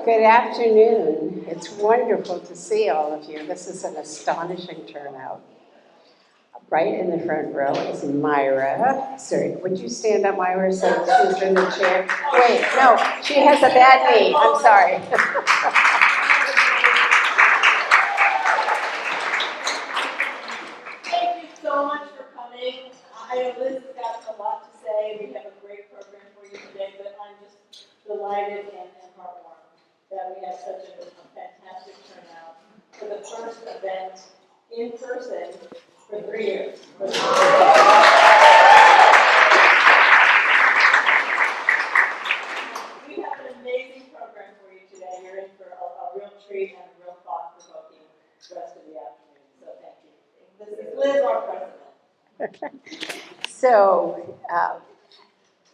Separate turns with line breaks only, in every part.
Good afternoon. It's wonderful to see all of you. This is an astonishing turnout. Right in the front row is Myra. Sorry, would you stand up, Myra, so she's in the chair? Wait, no, she has a bad knee. I'm sorry.
Thank you so much for coming. I know Liz has got a lot to say. We have a great program for you today, but I'm just delighted and heartwarmed that we have such a fantastic turnout for the first event in person for 3 years. We have an amazing program for you today. You're in for a real treat and a real thought-provoking rest of the afternoon. So thank you. This is Liz, our president.
So,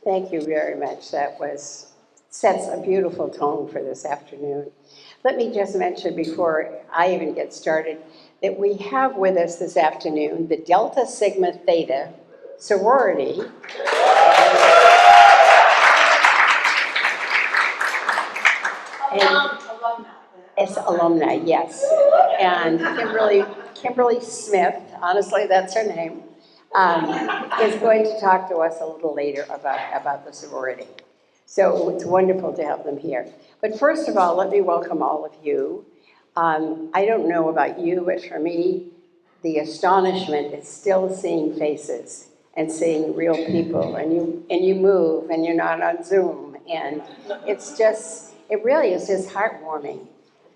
thank you very much. That sets a beautiful tone for this afternoon. Let me just mention before I even get started that we have with us this afternoon the Delta Sigma Theta sorority.
Alumni.
It's alumni, yes. And Kimberly Smith, honestly, that's her name, is going to talk to us a little later about the sorority. So it's wonderful to have them here. But first of all, let me welcome all of you. I don't know about you, but for me, the astonishment is still seeing faces and seeing real people, and you move, and you're not on Zoom, and it really is just heartwarming.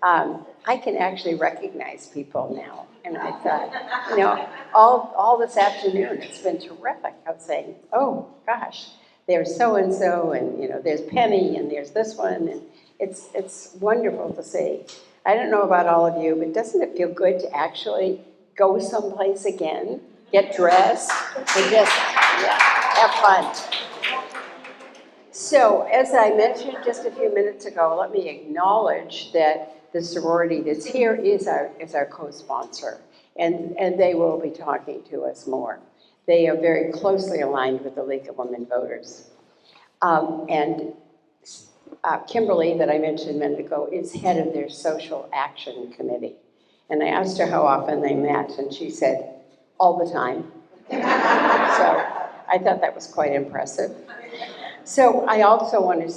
I can actually recognize people now, and I thought, all this afternoon, it's been terrific. I was saying, oh gosh, there's so-and-so, and there's Penny, and there's this one, and it's wonderful to see. I don't know about all of you, but doesn't it feel good to actually go someplace again, get dressed, and just have fun? So, as I mentioned just a few minutes ago, let me acknowledge that the sorority that's here is our co-sponsor, and they will be talking to us more. They are very closely aligned with the League of Women Voters. Kimberly, that I mentioned a minute ago, is head of their social action committee. And I asked her how often they met, and she said, all the time. So I thought that was quite impressive. So I also want to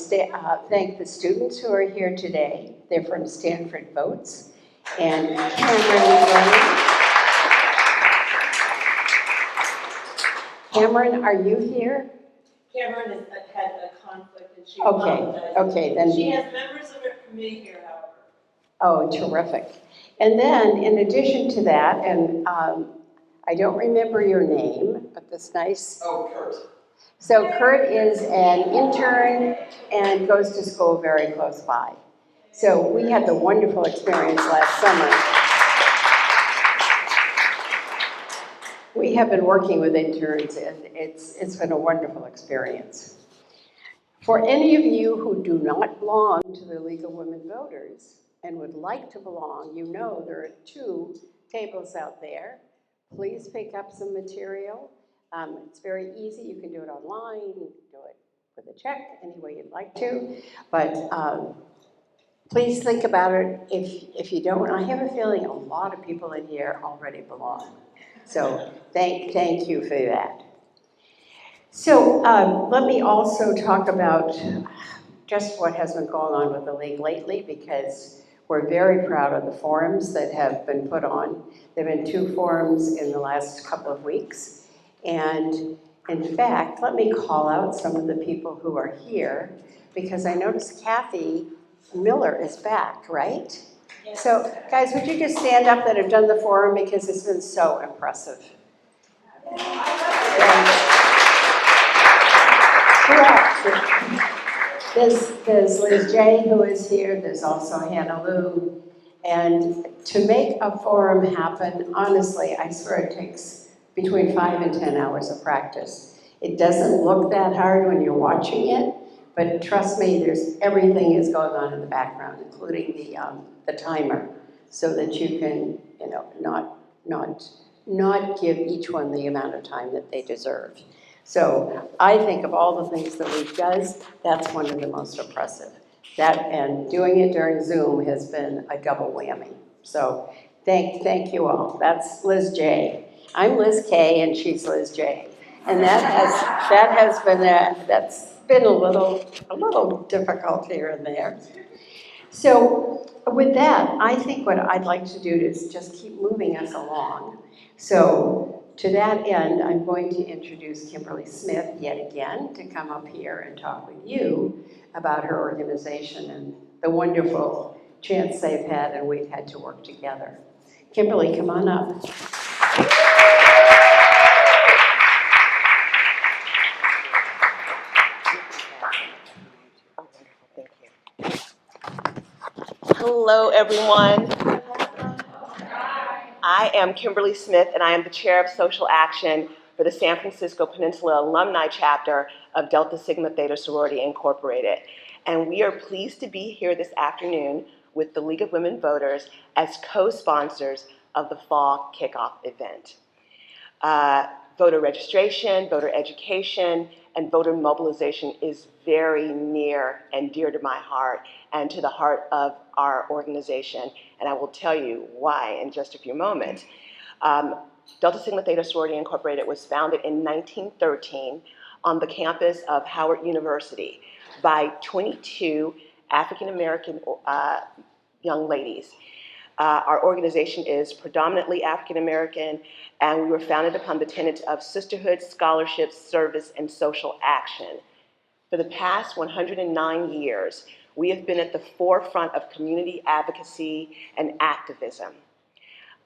thank the students who are here today. They're from Stanford Votes. And Cameron, are you here?
Cameron had a conflict and she
Okay, then.
She has members of her committee here, however.
Oh, terrific. And then, in addition to that, and I don't remember your name, but this nice.
Oh, Kurt.
So Kurt is an intern and goes to school very close by. So we had the wonderful experience last summer. We have been working with interns, and it's been a wonderful experience. For any of you who do not belong to the League of Women Voters and would like to belong, there are 2 tables out there. Please pick up some material. It's very easy. You can do it online. You can do it with a check, any way you'd like to. But please think about it. If you don't, I have a feeling a lot of people in here already belong. So thank you for that. So let me also talk about just what has been going on with the League lately, because we're very proud of the forums that have been put on. There have been 2 forums in the last couple of weeks. And in fact, let me call out some of the people who are here, because I noticed Kathy Miller is back, right? Yes. So guys, would you just stand up that have done the forum, because it's been so impressive. There's Liz J, who is here. There's also Hannah Lou. And to make a forum happen, honestly, I swear it takes between 5 and 10 hours of practice. It doesn't look that hard when you're watching it, but trust me, everything is going on in the background, including the timer, so that you can, not give each one the amount of time that they deserve. So I think of all the things the League does, that's one of the most impressive. And doing it during Zoom has been a double whammy. So thank you all. That's Liz J. I'm Liz K and she's Liz J. And that's been a little difficult here and there. So with that, I think what I'd like to do is just keep moving us along. So to that end, I'm going to introduce Kimberly Smith yet again to come up here and talk with you about her organization and the wonderful chance they've had and we've had to work together. Kimberly, come on up.
Hello, everyone. I am Kimberly Smith, and I am the Chair of Social Action for the San Francisco Peninsula Alumni Chapter of Delta Sigma Theta Sorority Incorporated. And we are pleased to be here this afternoon with the League of Women Voters as co-sponsors of the fall kickoff event. Voter registration, voter education, and voter mobilization is very near and dear to my heart and to the heart of our organization, and I will tell you why in just a few moments. Delta Sigma Theta Sorority Incorporated was founded in 1913 on the campus of Howard University by 22 African-American young ladies. Our organization is predominantly African-American, and we were founded upon the tenets of sisterhood, scholarship, service, and social action. For the past 109 years, we have been at the forefront of community advocacy and activism.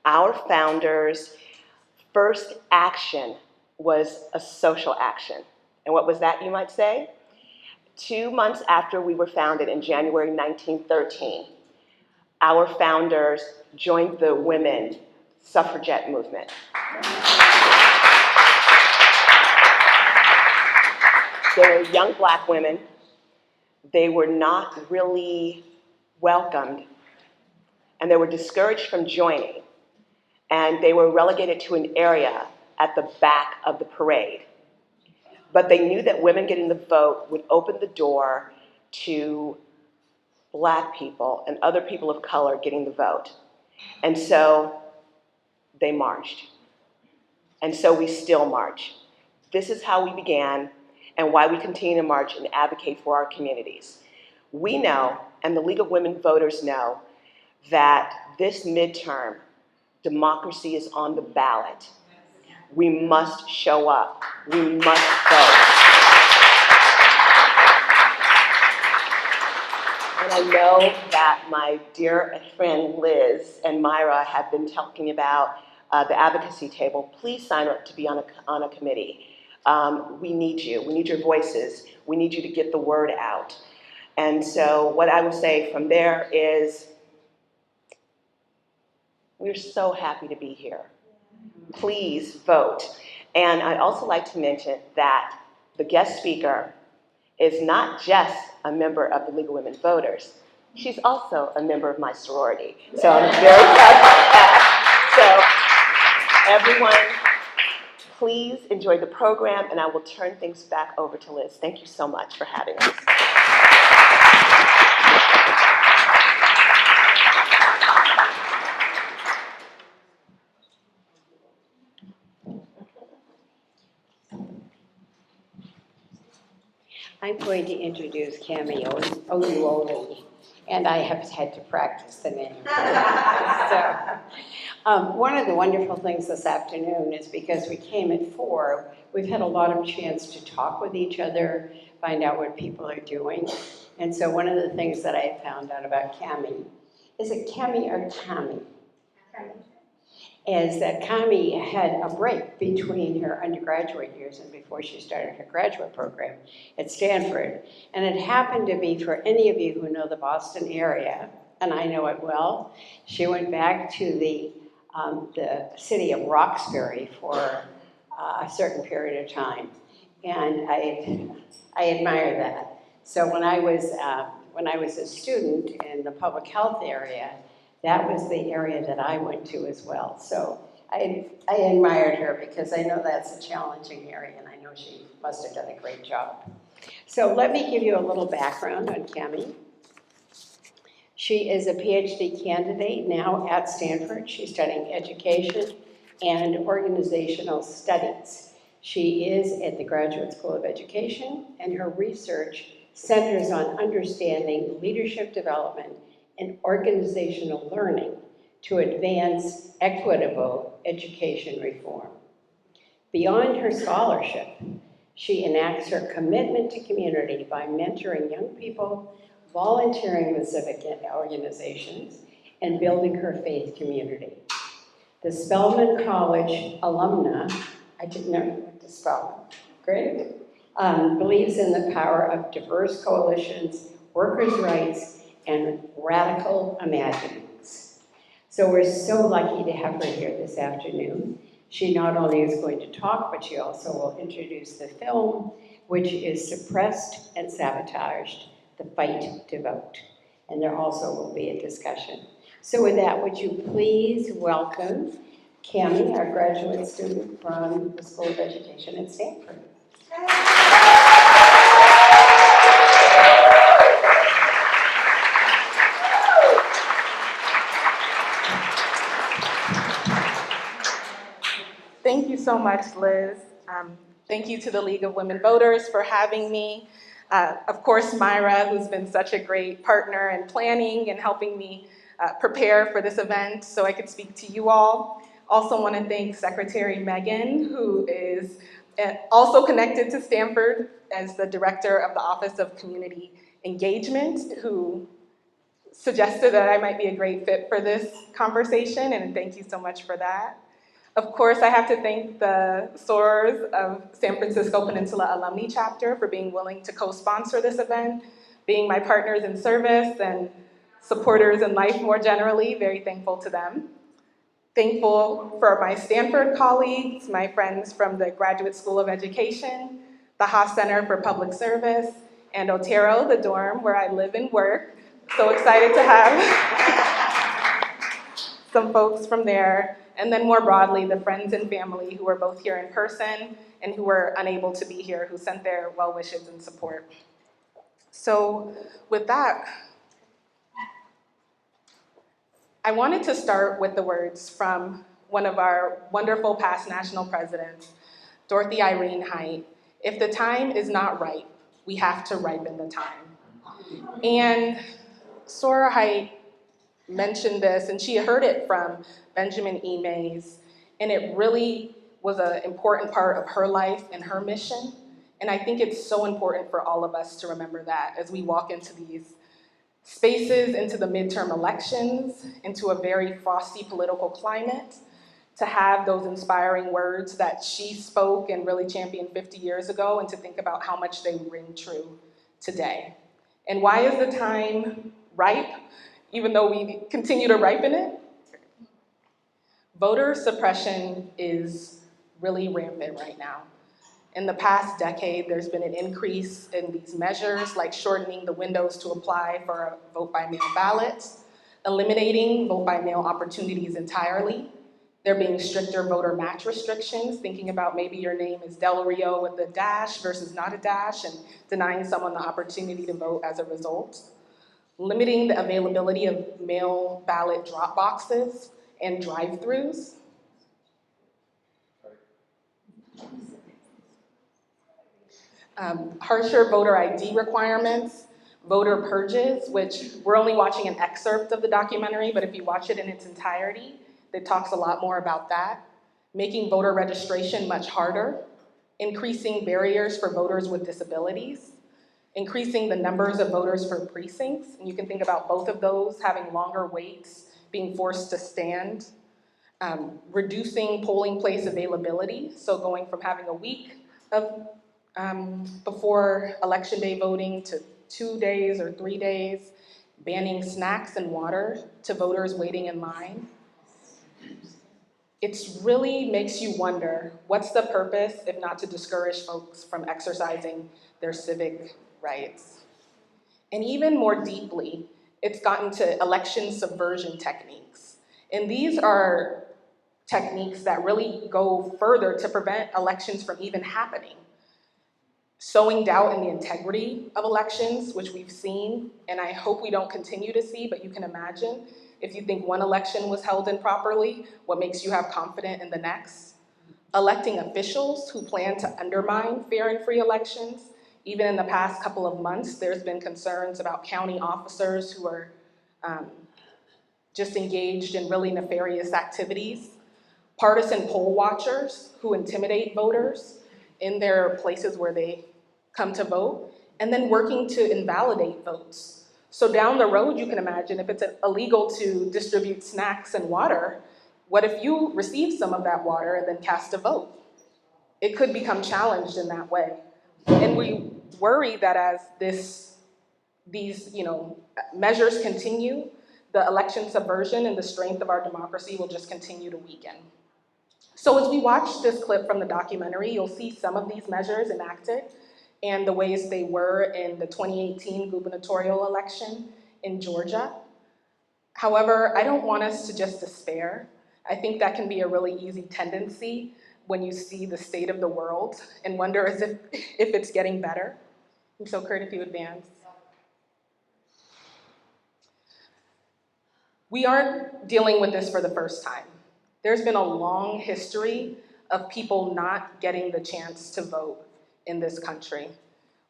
Our founders' first action was a social action. And what was that, you might say? 2 months after we were founded in January 1913, our founders joined the women suffragette movement. They were young black women. They were not really welcomed, and they were discouraged from joining, and they were relegated to an area at the back of the parade. But they knew that women getting the vote would open the door to black people and other people of color getting the vote. And so they marched. And so we still march. This is how we began and why we continue to march and advocate for our communities. We know, and the League of Women Voters know, that this midterm, democracy is on the ballot. We must show up. We must vote. And I know that my dear friend Liz and Myra have been talking about the advocacy table. Please sign up to be on a committee. We need you. We need your voices. We need you to get the word out. And so what I would say from there is we're so happy to be here. Please vote. And I'd also like to mention that the guest speaker is not just a member of the League of Women Voters. She's also a member of my sorority. So I'm very proud of that. So everyone, please enjoy the program, and I will turn things back over to Liz. Thank you so much for having us.
I'm going to introduce Kemi Oyewole, and I have had to practice the name. So, one of the wonderful things this afternoon is because we came at 4, we've had a lot of chance to talk with each other, find out what people are doing. And so one of the things that I found out about Kemi, is it Kemi or Kami? Is that Kemi had a break between her undergraduate years and before she started her graduate program at Stanford. And it happened to be, for any of you who know the Boston area, and I know it well, she went back to the city of Roxbury for a certain period of time. And I admire that. So when I was a student in the public health area, that was the area that I went to as well. So I admired her because I know that's a challenging area, and I know she must have done a great job. So let me give you a little background on Kemi. She is a PhD candidate now at Stanford. She's studying education and organizational studies. She is at the Graduate School of Education, and her research centers on understanding leadership development and organizational learning to advance equitable education reform. Beyond her scholarship, she enacts her commitment to community by mentoring young people, volunteering with civic organizations, and building her faith community. The Spelman College alumna, I didn't know you went to Spelman, great, believes in the power of diverse coalitions, workers' rights, and radical imaginings. So we're so lucky to have her here this afternoon. She not only is going to talk, but she also will introduce the film, which is Suppressed and Sabotaged, The Fight to Vote. And there also will be a discussion. So with that, would you please welcome Kemi, our graduate student from the School of Education at Stanford.
Thank you so much, Liz. Thank you to the League of Women Voters for having me. Of course, Myra, who's been such a great partner in planning and helping me prepare for this event so I could speak to you all. Also want to thank Secretary Megan, who is also connected to Stanford as the Director of the Office of Community Engagement, who suggested that I might be a great fit for this conversation, and thank you so much for that. Of course, I have to thank the SOARs of San Francisco Peninsula Alumni Chapter for being willing to co-sponsor this event, being my partners in service and supporters in life more generally, very thankful to them. Thankful for my Stanford colleagues, my friends from the Graduate School of Education, the Haas Center for Public Service, and Otero, the dorm where I live and work. So excited to have some folks from there. And then more broadly, the friends and family who are both here in person and who were unable to be here, who sent their well wishes and support. So with that, I wanted to start with the words from one of our wonderful past national presidents, Dorothy Irene Height. If the time is not ripe, we have to ripen the time. And Sora Height mentioned this, and she heard it from Benjamin E. Mays, and it really was an important part of her life and her mission. And I think it's so important for all of us to remember that as we walk into these spaces, into the midterm elections, into a very frosty political climate, to have those inspiring words that she spoke and really championed 50 years ago, and to think about how much they ring true today. And why is the time ripe, even though we continue to ripen it? Voter suppression is really rampant right now. In the past decade, there's been an increase in these measures, like shortening the windows to apply for a vote-by-mail ballot, eliminating vote-by-mail opportunities entirely. There being stricter voter match restrictions, thinking about maybe your name is Del Rio with a dash versus not a dash, and denying someone the opportunity to vote as a result. Limiting the availability of mail ballot drop boxes and drive-throughs. Harsher voter ID requirements, voter purges, which we're only watching an excerpt of the documentary, but if you watch it in its entirety, it talks a lot more about that. Making voter registration much harder, increasing barriers for voters with disabilities, increasing the numbers of voters for precincts, and you can think about both of those, having longer waits, being forced to stand, reducing polling place availability, so going from having a week of before election day voting to 2 days or 3 days, banning snacks and water to voters waiting in line. It really makes you wonder, what's the purpose if not to discourage folks from exercising their civic rights? And even more deeply, it's gotten to election subversion techniques. And these are techniques that really go further to prevent elections from even happening. sowing doubt in the integrity of elections, which we've seen, and I hope we don't continue to see, but you can imagine if you think one election was held improperly, what makes you have confidence in the next? Electing officials who plan to undermine fair and free elections. Even in the past couple of months, there's been concerns about county officers who are just engaged in really nefarious activities. Partisan poll watchers who intimidate voters in their places where they come to vote, and then working to invalidate votes. So down the road, you can imagine if it's illegal to distribute snacks and water, what if you receive some of that water and then cast a vote? It could become challenged in that way. And we worry that as these measures continue, the election subversion and the strength of our democracy will just continue to weaken. So as we watch this clip from the documentary, you'll see some of these measures enacted and the ways they were in the 2018 gubernatorial election in Georgia. However, I don't want us to just despair. I think that can be a really easy tendency when you see the state of the world and wonder as if it's getting better. And so Kurt, if you advance. We aren't dealing with this for the first time. There's been a long history of people not getting the chance to vote in this country.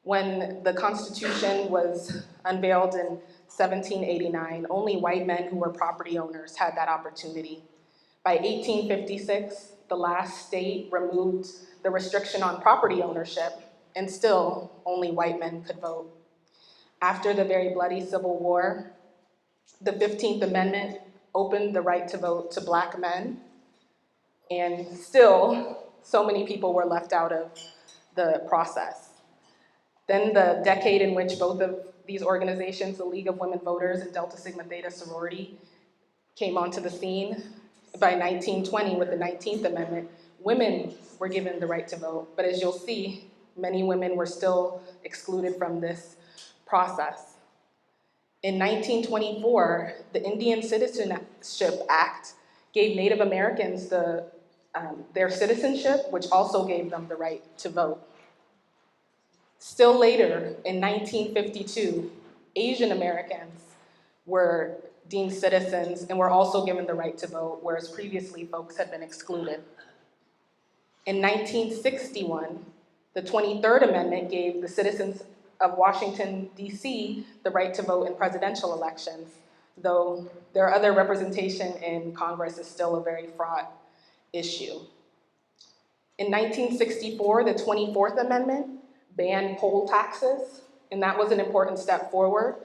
When the Constitution was unveiled in 1789, only white men who were property owners had that opportunity. By 1856, the last state removed the restriction on property ownership, and still only white men could vote. After the very bloody Civil War, the 15th Amendment opened the right to vote to Black men, and still so many people were left out of the process. Then the decade in which both of these organizations, the League of Women Voters and Delta Sigma Theta sorority, came onto the scene. By 1920, with the 19th Amendment, women were given the right to vote, but as you'll see, many women were still excluded from this process. In 1924, the Indian Citizenship Act gave Native Americans their citizenship, which also gave them the right to vote. Still later, in 1952, Asian Americans were deemed citizens and were also given the right to vote, whereas previously folks had been excluded. In 1961, the 23rd Amendment gave the citizens of Washington, D.C. the right to vote in presidential elections, though their other representation in Congress is still a very fraught issue. In 1964, the 24th Amendment banned poll taxes, and that was an important step forward.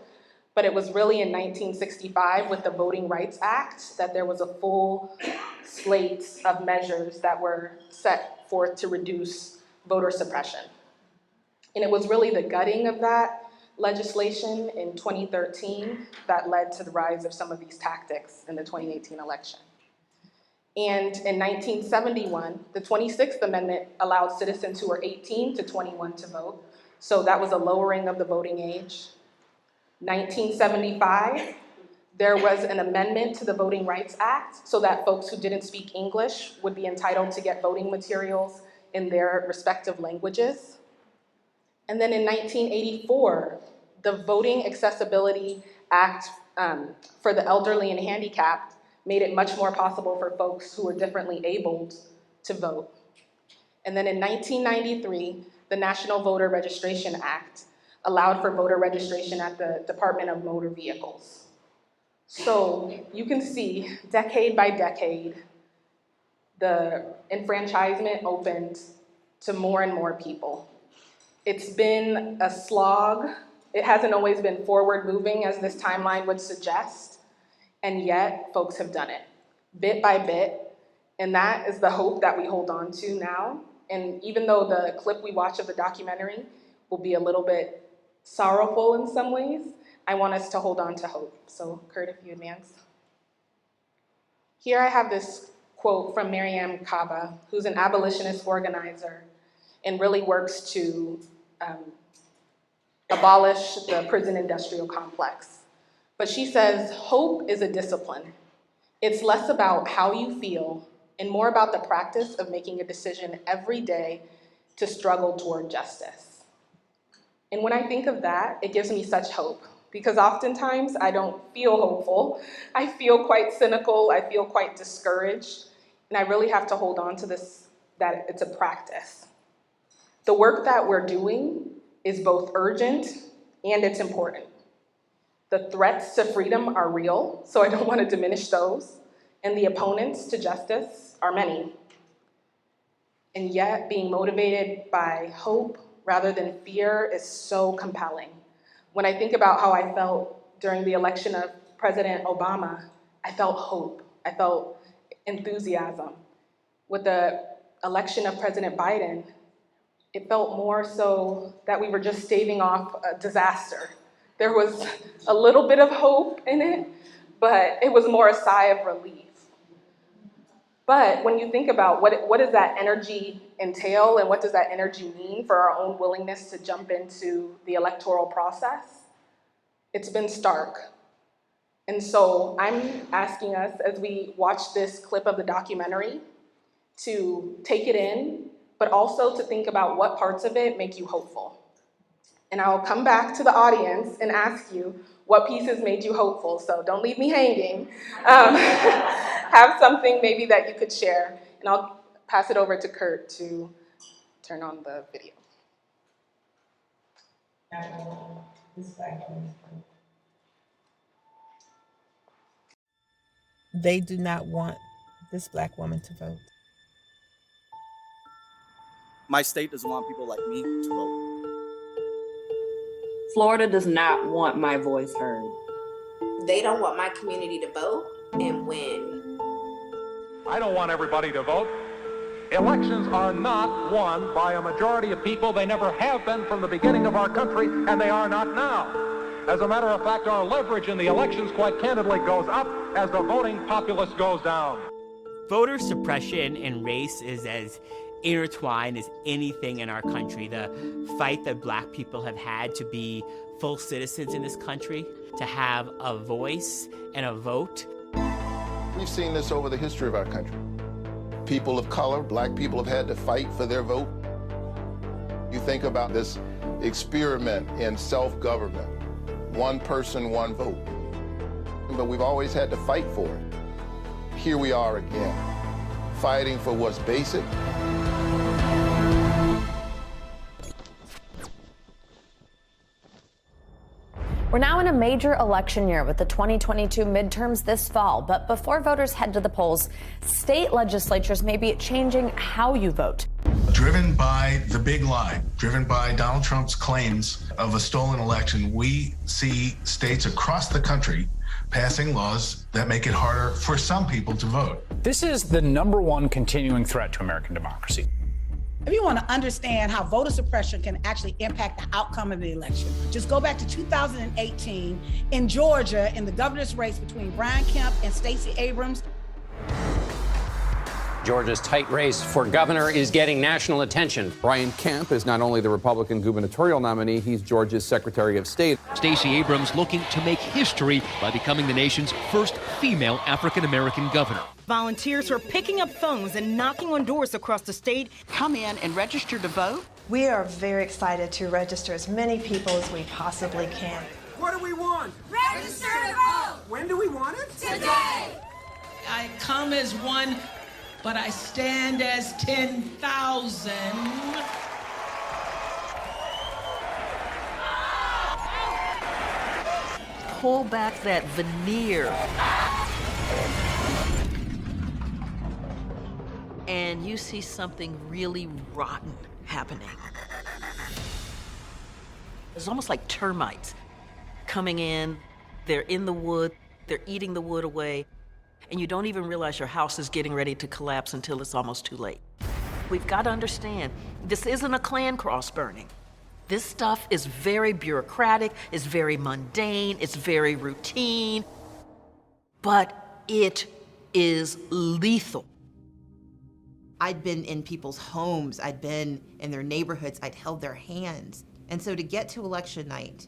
But it was really in 1965 with the Voting Rights Act that there was a full slate of measures that were set forth to reduce voter suppression. And it was really the gutting of that legislation in 2013 that led to the rise of some of these tactics in the 2018 election. And in 1971, the 26th Amendment allowed citizens who were 18 to 21 to vote. So that was a lowering of the voting age. 1975, there was an amendment to the Voting Rights Act so that folks who didn't speak English would be entitled to get voting materials in their respective languages. And then in 1984, the Voting Accessibility Act for the elderly and handicapped made it much more possible for folks who were differently abled to vote. And then in 1993, the National Voter Registration Act allowed for voter registration at the Department of Motor Vehicles. So you can see, decade by decade, the enfranchisement opened to more and more people. It's been a slog. It hasn't always been forward moving as this timeline would suggest, and yet folks have done it, bit by bit, and that is the hope that we hold on to now. And even though the clip we watch of the documentary will be a little bit sorrowful in some ways, I want us to hold on to hope. So Kurt, if you advance. Here I have this quote from Mariame Kaba, who's an abolitionist organizer and really works to abolish the prison industrial complex. But she says, hope is a discipline. It's less about how you feel and more about the practice of making a decision every day to struggle toward justice. And when I think of that, it gives me such hope, because oftentimes I don't feel hopeful. I feel quite cynical, I feel quite discouraged, and I really have to hold on to this, that it's a practice. The work that we're doing is both urgent and it's important. The threats to freedom are real, so I don't want to diminish those, and the opponents to justice are many. And yet, being motivated by hope rather than fear is so compelling. When I think about how I felt during the election of President Obama, I felt hope, I felt enthusiasm. With the election of President Biden, it felt more so that we were just staving off a disaster. There was a little bit of hope in it, but it was more a sigh of relief. But when you think about what does that energy entail and what does that energy mean for our own willingness to jump into the electoral process, it's been stark. And so I'm asking us, as we watch this clip of the documentary, to take it in, but also to think about what parts of it make you hopeful. And I'll come back to the audience and ask you what pieces made you hopeful, so don't leave me hanging. Have something maybe that you could share, and I'll pass it over to Kurt to turn on the video.
They do not want this Black woman to vote.
My state doesn't want people like me to vote.
Florida does not want my voice heard.
They don't want my community to vote and win.
I don't want everybody to vote. Elections are not won by a majority of people. They never have been from the beginning of our country, and they are not now. As a matter of fact, our leverage in the elections, quite candidly, goes up as the voting populace goes down.
Voter suppression and race is as intertwined as anything in our country. The fight that Black people have had to be full citizens in this country, to have a voice and a vote.
We've seen this over the history of our country. People of color, Black people, have had to fight for their vote. You think about this experiment in self-government, one person, one vote. But we've always had to fight for it. Here we are again, fighting for what's basic.
We're now in a major election year with the 2022 midterms this fall. But before voters head to the polls, state legislatures may be changing how you vote.
Driven by the big lie, driven by Donald Trump's claims of a stolen election, we see states across the country passing laws that make it harder for some people to vote.
This is the #1 continuing threat to American democracy.
If you want to understand how voter suppression can actually impact the outcome of the election, just go back to 2018 in Georgia in the governor's race between Brian Kemp and Stacey Abrams.
Georgia's tight race for governor is getting national attention.
Brian Kemp is not only the Republican gubernatorial nominee, he's Georgia's Secretary of State.
Stacey Abrams looking to make history by becoming the nation's first female African-American governor.
Volunteers are picking up phones and knocking on doors across the state.
Come in and register to vote.
We are very excited to register as many people as we possibly can.
What do we want?
Register to vote!
When do we want it?
Today!
I come as one, but I stand as 10,000.
Pull back that veneer. And you see something really rotten happening. It's almost like termites coming in. They're in the wood, they're eating the wood away, and you don't even realize your house is getting ready to collapse until it's almost too late. We've got to understand, this isn't a Klan cross burning. This stuff is very bureaucratic, it's very mundane, it's very routine, but it is lethal.
I'd been in people's homes, I'd been in their neighborhoods, I'd held their hands. And so to get to election night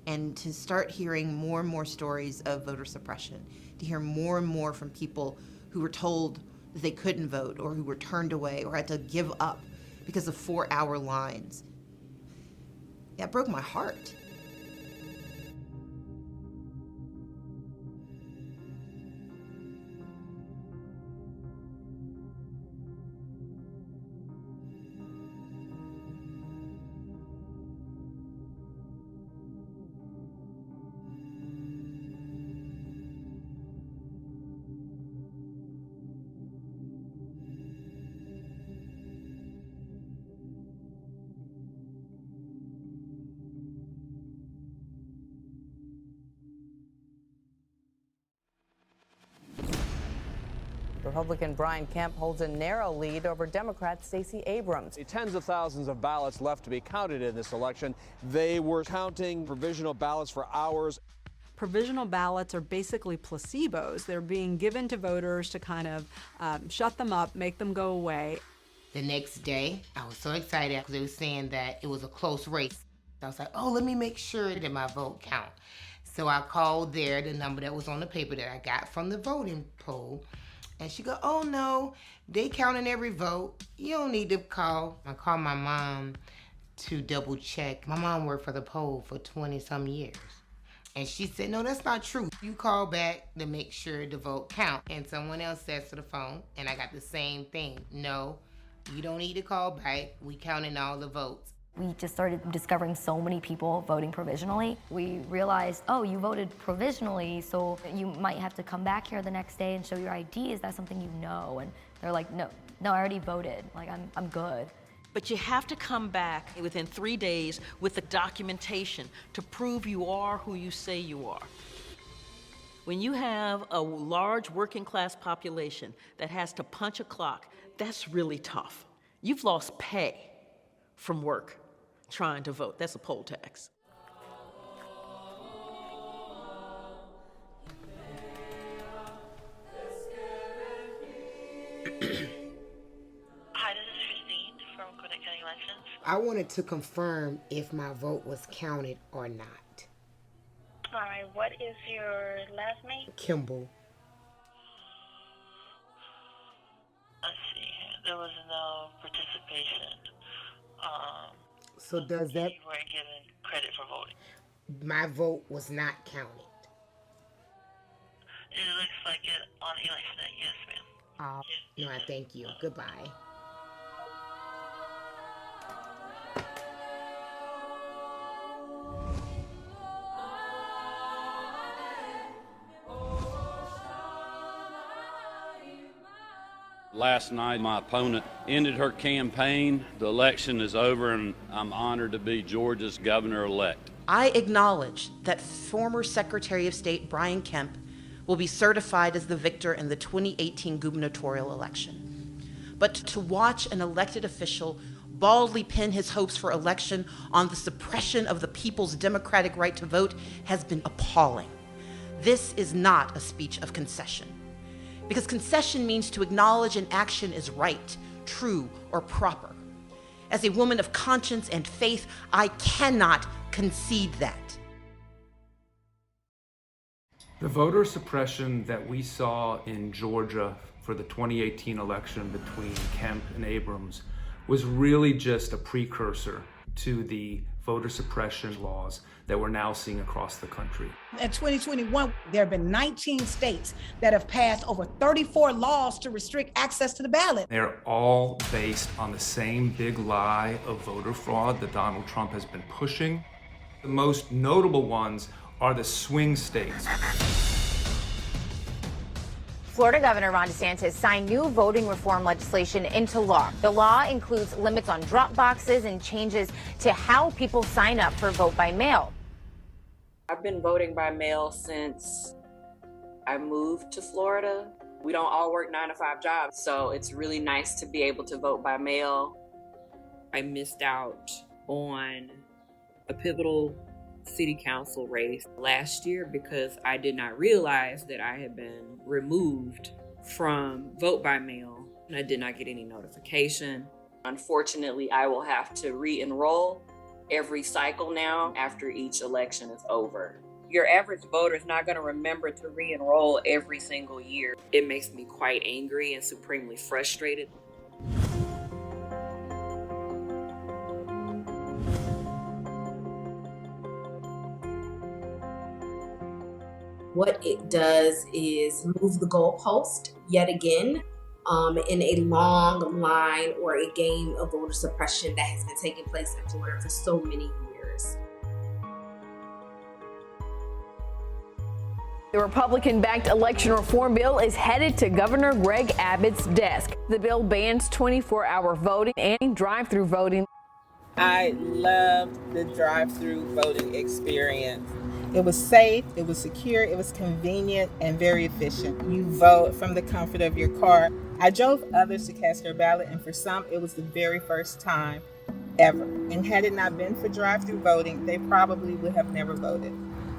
and to start hearing more and more stories of voter suppression, to hear more and more from people who were told that they couldn't vote or who were turned away or had to give up because of 4-hour lines, That broke my heart.
Republican Brian Kemp holds a narrow lead over Democrat Stacey Abrams.
Tens of thousands of ballots left to be counted in this election. They were counting provisional ballots for hours.
Provisional ballots are basically placebos. They're being given to voters to kind of shut them up, make them go away.
The next day, I was so excited because they were saying that it was a close race. I was like, oh, let me make sure that my vote count. So I called the number that was on the paper that I got from the voting poll. And she go, oh no, they counting every vote. You don't need to call. I called my mom to double check. My mom worked for the poll for 20 some years. And she said, no, that's not true. You call back to make sure the vote count. And someone else says to the phone, and I got the same thing. No, you don't need to call back. We counting all the votes.
We just started discovering so many people voting provisionally. We realized, oh, you voted provisionally, so you might have to come back here the next day and show your ID. Is that something you know? And they're like, no, I already voted. Like, I'm good.
But you have to come back within 3 days with the documentation to prove you are who you say you are. When you have a large working class population that has to punch a clock, that's really tough. You've lost pay from work trying to vote. That's a poll tax.
I wanted to confirm if my vote was counted or not.
All right, what is your last name?
Kimball.
Let's see, there was no participation.
So does that...
You weren't given credit for voting.
My vote was not counted.
It looks like it on election day, yes, ma'am.
No, I thank you. Goodbye.
Last night, my opponent ended her campaign. The election is over, and I'm honored to be Georgia's governor-elect.
I acknowledge that former Secretary of State Brian Kemp will be certified as the victor in the 2018 gubernatorial election. But to watch an elected official baldly pin his hopes for election on the suppression of the people's democratic right to vote has been appalling. This is not a speech of concession. Because concession means to acknowledge an action is right, true, or proper. As a woman of conscience and faith, I cannot concede that.
The voter suppression that we saw in Georgia for the 2018 election between Kemp and Abrams was really just a precursor to the voter suppression laws that we're now seeing across the country.
In 2021, there have been 19 states that have passed over 34 laws to restrict access to the ballot.
They're all based on the same big lie of voter fraud that Donald Trump has been pushing. The most notable ones are the swing states.
Florida Governor Ron DeSantis signed new voting reform legislation into law. The law includes limits on drop boxes and changes to how people sign up for vote by mail.
I've been voting by mail since I moved to Florida. We don't all work 9-to-5 jobs, so it's really nice to be able to vote by mail. I missed out on a pivotal city council race last year because I did not realize that I had been removed from vote by mail and I did not get any notification. Unfortunately, I will have to re-enroll every cycle now after each election is over. Your average voter is not going to remember to re-enroll every single year. It makes me quite angry and supremely frustrated.
What it does is move the goalpost yet again in a long line or a game of voter suppression that has been taking place in Florida for so many years.
The Republican-backed election reform bill is headed to Governor Greg Abbott's desk. The bill bans 24-hour voting and drive-through voting.
I loved the drive-through voting experience. It was safe, it was secure, it was convenient, and very efficient. You vote from the comfort of your car. I drove others to cast their ballot, and for some, it was the very first time ever. And had it not been for drive-through voting, they probably would have never voted.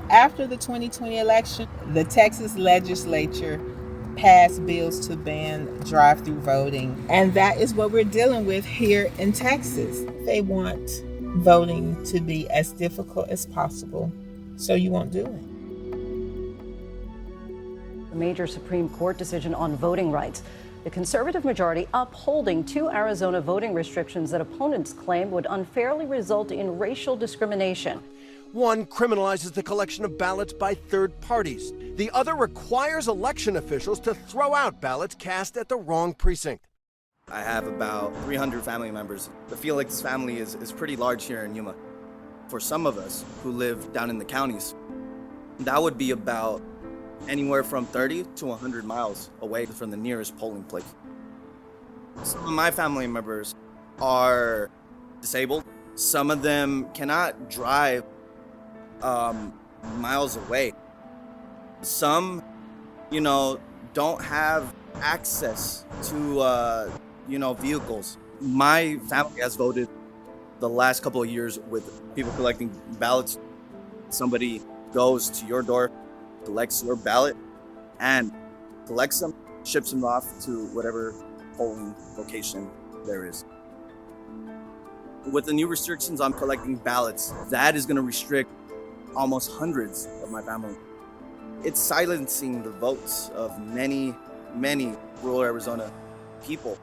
After the 2020 election, the Texas legislature passed bills to ban drive-through voting, and that is what we're dealing with here in Texas. They want voting to be as difficult as possible, so you won't do it.
A major Supreme Court decision on voting rights. The conservative majority upholding 2 Arizona voting restrictions that opponents claim would unfairly result in racial discrimination.
One criminalizes the collection of ballots by third parties. The other requires election officials to throw out ballots cast at the wrong precinct.
I have about 300 family members. The Felix family is pretty large here in Yuma. For some of us who live down in the counties, that would be about anywhere from 30 to 100 miles away from the nearest polling place. Some of my family members are disabled. Some of them cannot drive miles away. Some, don't have access to, vehicles. My family has voted the last couple of years with people collecting ballots. Somebody goes to your door, collects your ballot, and collects them, ships them off to whatever polling location there is. With the new restrictions on collecting ballots, that is going to restrict almost hundreds of my family. It's silencing the votes of many, many rural Arizona people.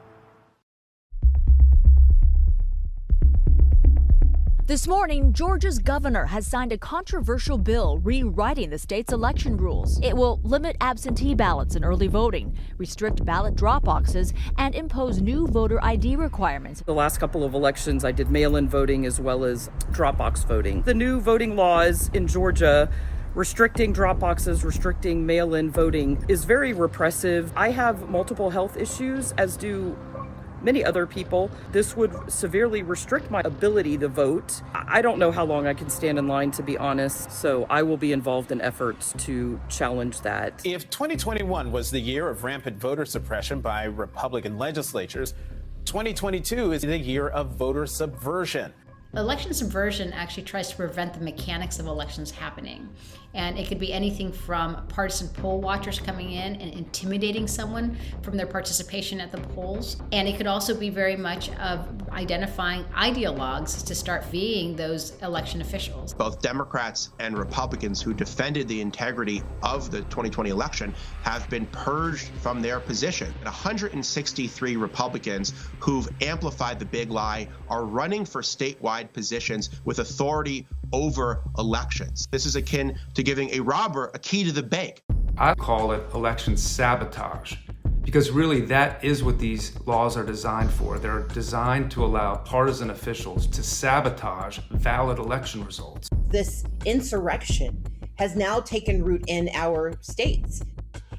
This morning, Georgia's governor has signed a controversial bill rewriting the state's election rules. It will limit absentee ballots in early voting, restrict ballot drop boxes, and impose new voter ID requirements.
The last couple of elections, I did mail-in voting as well as drop box voting. The new voting laws in Georgia restricting drop boxes, restricting mail-in voting is very repressive. I have multiple health issues, as do many other people. This would severely restrict my ability to vote. I don't know how long I can stand in line, to be honest, so I will be involved in efforts to challenge that.
If 2021 was the year of rampant voter suppression by Republican legislatures, 2022 is the year of voter subversion.
Election subversion actually tries to prevent the mechanics of elections happening. And it could be anything from partisan poll watchers coming in and intimidating someone from their participation at the polls. And it could also be very much of identifying ideologues to start feeing those election officials.
Both Democrats and Republicans who defended the integrity of the 2020 election have been purged from their position. 163 Republicans who've amplified the big lie are running for statewide positions with authority over elections. This is akin to giving a robber a key to the bank.
I call it election sabotage, because really that is what these laws are designed for. They're designed to allow partisan officials to sabotage valid election results.
This insurrection has now taken root in our states.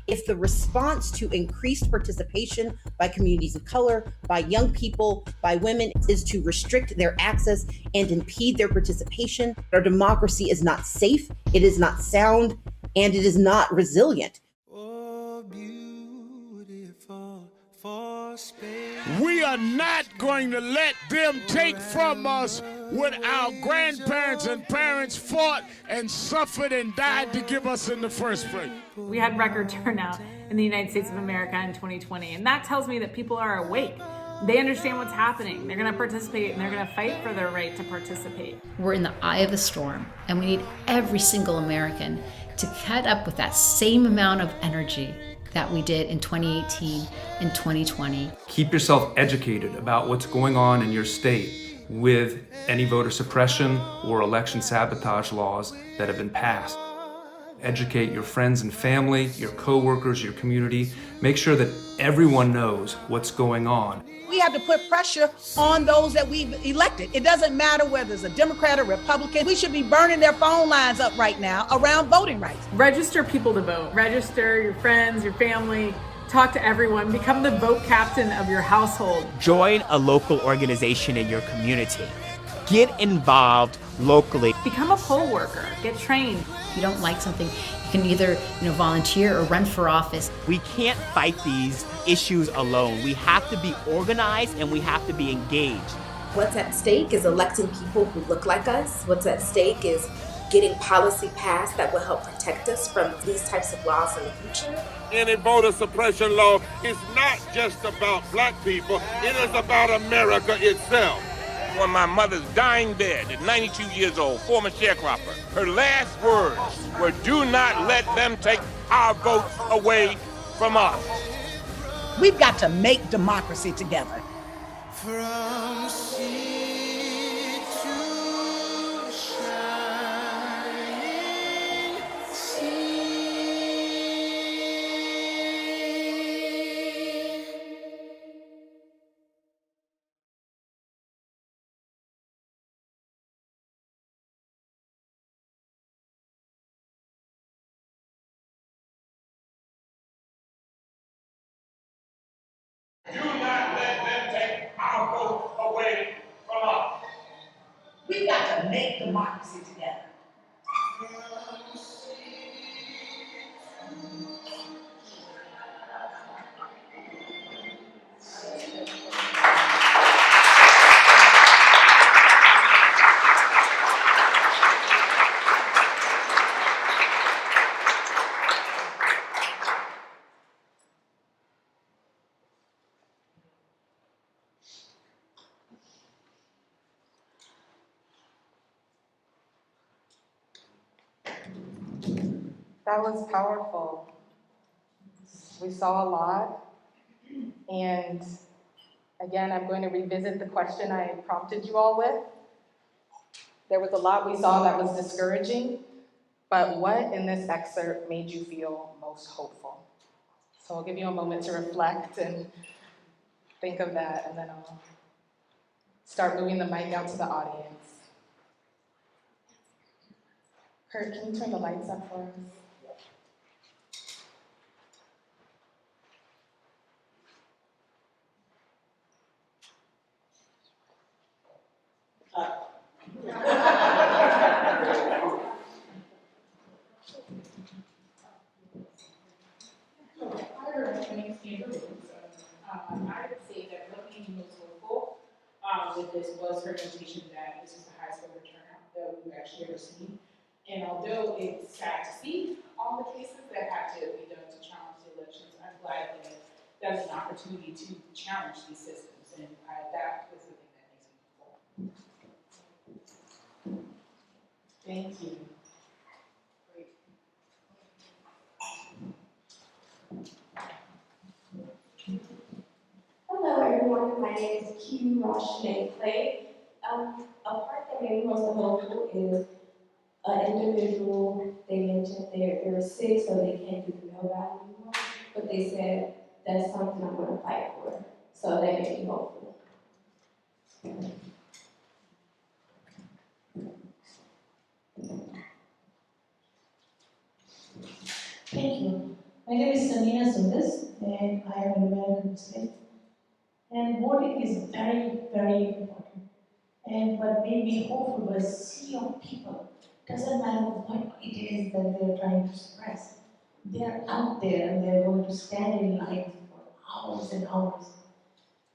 If the response to increased participation by communities of color, by young people, by women is to restrict their access and impede their participation, our democracy is not safe, it is not sound, and it is not resilient.
We are not going to let them take from us what our grandparents and parents fought and suffered and died to give us in the first place.
We had record turnout in the United States of America in 2020, and that tells me that people are awake. They understand what's happening. They're going to participate, and they're going to fight for their right to participate.
We're in the eye of the storm, and we need every single American to cut up with that same amount of energy that we did in 2018 and 2020.
Keep yourself educated about what's going on in your state with any voter suppression or election sabotage laws that have been passed. Educate your friends and family, your coworkers, your community. Make sure that everyone knows what's going on.
We have to put pressure on those that we've elected. It doesn't matter whether it's a Democrat or Republican. We should be burning their phone lines up right now around voting rights.
Register people to vote. Register your friends, your family. Talk to everyone. Become the vote captain of your household.
Join a local organization in your community. Get involved locally.
Become a poll worker. Get trained.
If you don't like something, you can either volunteer or run for office.
We can't fight these issues alone. We have to be organized and we have to be engaged.
What's at stake is electing people who look like us. What's at stake is getting policy passed that will help protect us from these types of laws in the future.
Any voter suppression law is not just about black people, it is about America itself. On my mother's dying bed at 92 years old, former sharecropper, her last words were, "Do not let them take our votes away from us."
We've got to make democracy together.
From sea to shining sea.
Do not let them take our votes away from us.
We've got to make democracy together.
That was powerful. We saw a lot. And again, I'm going to revisit the question I prompted you all with. There was a lot we saw that was discouraging, but what in this excerpt made you feel most hopeful? So I'll give you a moment to reflect and think of that, and then I'll start moving the mic out to the audience. Kurt, can you turn the lights up for us?
I would say that what made me most hopeful with this was her notation that this is the highest voter turnout that we've actually ever seen. And although it's sad to see all the cases that have to be done to challenge the elections, I'm glad that that's an opportunity to challenge these systems. And that was the thing that makes me hopeful. Thank you.
Hello everyone, my name is Q Roshne Clay. A part that made me most hopeful is an individual, they mentioned they're sick so they can't do the mail route anymore, but they said that's something I'm going to fight for, so that made me hopeful.
Thank you. My name is Samina Sundas, and I am an American Muslim. And voting is very, very important. And what made me hopeful was a sea of people. Doesn't matter what it is that they're trying to suppress. They're out there and they're going to stand in line for hours and hours.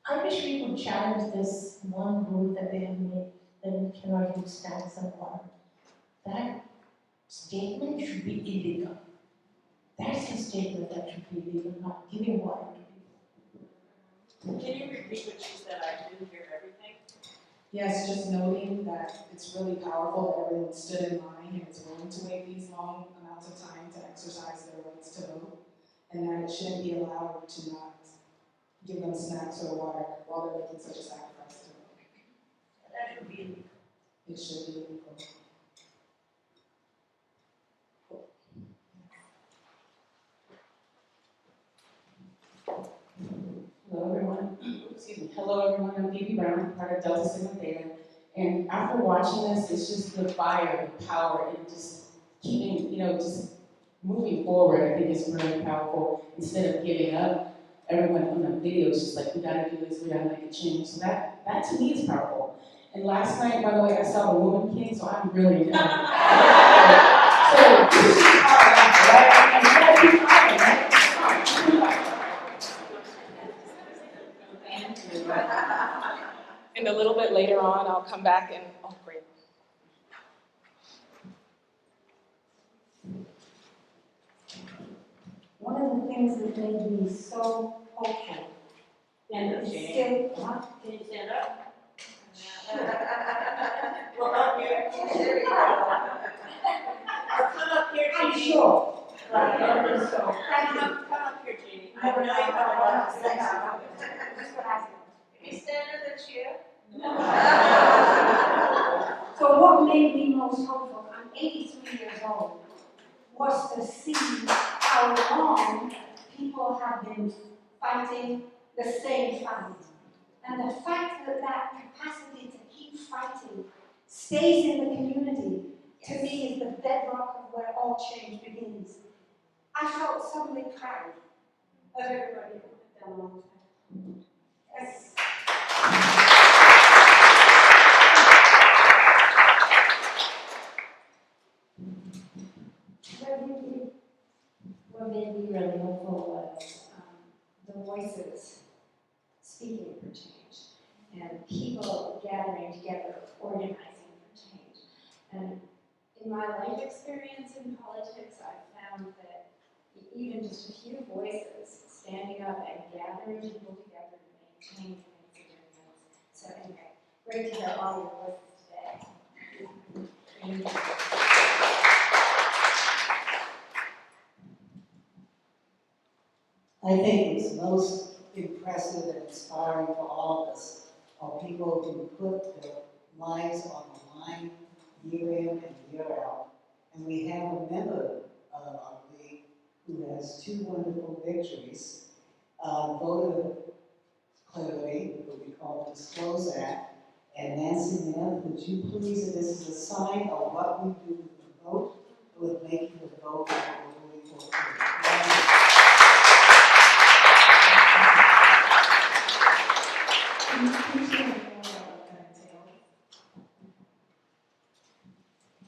I wish we could challenge this one rule that they have made, that we cannot use snacks and water. That statement should be illegal. That's the statement that should be illegal, not giving water to people.
Can you repeat what you said? I didn't hear everything.
Yes, just noting that it's really powerful that everyone stood in line and is willing to wait these long amounts of time to exercise their rights to vote, and that it shouldn't be allowed to not give them snacks or water while they're making such a sacrifice to vote.
That should be illegal.
It should be illegal.
Hello everyone, I'm Phoebe Brown, part of Delta Sigma Theta. And after watching this, it's just the fire, the power, and just keeping, just moving forward, I think is really powerful. Instead of giving up, everyone on the video is just like, we gotta do this, we gotta make a change. So that to me is powerful. And last night, by the way, I saw The Woman King, so I'm really into that. So this is power, right? And you gotta be power, right? And a little bit later on, I'll come back and, oh great.
One of the things that made me so hopeful, and it's still,
Can you stand up?
Well, up here.
There we go. Or come up here,
I'm
Jeannie.
sure. Right, and so,
Come up here, Jeannie.
I know you have a lot to say.
Can you stand in the chair?
So what made me most hopeful, I'm 83 years old, was to see how long people have been fighting the same fight. And the fact that that capacity to keep fighting stays in the community, to me, is the bedrock of where all change begins. I felt suddenly proud of everybody who had done all that. Yes. What made me really hopeful was the voices speaking for change and people gathering together, organizing for change. And in my life experience in politics, I've found that even just a few voices standing up and gathering people together to make change makes a difference. So anyway, great to hear all your voices today. Thank you.
I think it's most impressive and inspiring for all of us are people who put their lives on the line year in and year out. And we have a member of our league who has two wonderful victories. Voter clarity, what we call the Disclose Act. And Nancy Mann, would you please, if this is a sign of what we do with the vote, with making the vote that we're voting for.